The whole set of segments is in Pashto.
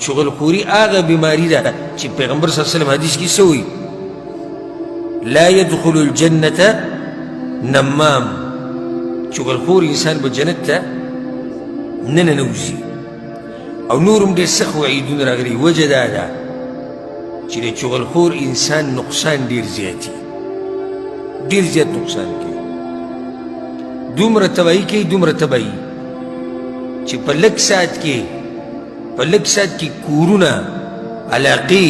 چغلخوري هغه بیماری ده چې پیغمبر صلی الله علیه وسلم حدیث کې څه وایي لا يدخل الجنة نمام چغلخور انسان به جنت ته نه ننوځي او نور هم ډېر سخت وعیدونه راغلي وجه دا ده چې د چغلخور انسان نقصان ډېر زیاتي ډېر زیات نقصان کوي دومره تباهي کوي دومره تباهي چې په لږ ساعت کې کورونه علاقې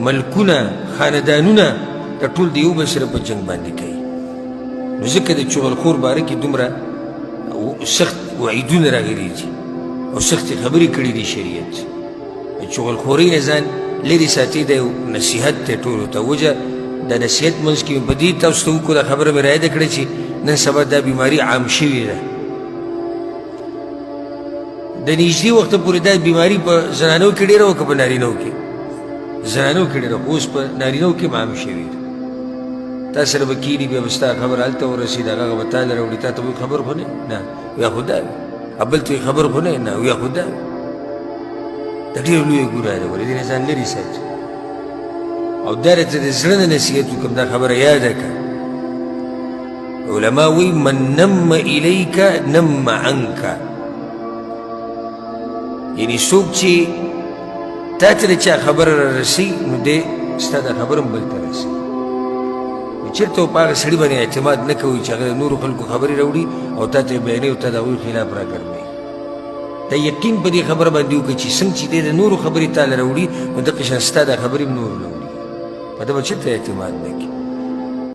ملکونه خاندانونه د ټول د یو بل سره په جنګ باندې کوي نو ځکه د چغلخور باره کې دومره سخت وعیدونه راغلي دي او سختې خبرې کړي دي شریعت د چغلخورۍ نه ځان لرې ساتي د یو نصیحت دی ټولو ته وجه د نصیحت منځ کې مې په دې تاسو ته وکړو دا خبره مې رایاده کړې چې نن سبا دا بیماري عام شوې ده د نږدې وخته پورې دا بیماري په زنانو کې ډېره وه که په نارینهو کې زنانو کې ډېره خو اوس په نارینهو کې هم عام شوې ده تا سره به کښېني بیا به ستا خبر هلته ورسېد هغه به تا له راوړي تا ته به خبر خو نه نه یا خو دا وي بل ته خبر خو نه نه یا خو دا وي دا ډېره لویه ګناه ده ولې دې نه ځان لرې ساتي او دا راته د زړه نه نصیحت وکړم دا خبره یاده کړه علما وایي من نم الیک نم عنک یعنی څوک چې تا ته د چا خبره رارسي نو دی ستا دا خبره هم بل ته رسي چېرته په هغه سړي باندې اعتماد نه کوئ چې هغه د نورو خلکو خبرې راوړي او تا ته یې بیانوي او تا د هغوی خلاف راګرځوي دا یقین په دې خبره باندې وکړه چې څنګه چې دی د نورو خبرې تا له راوړي نو دقه شان ستا دا خبرې هم نورو راوړي په ده به چېرته اعتماد نه کړي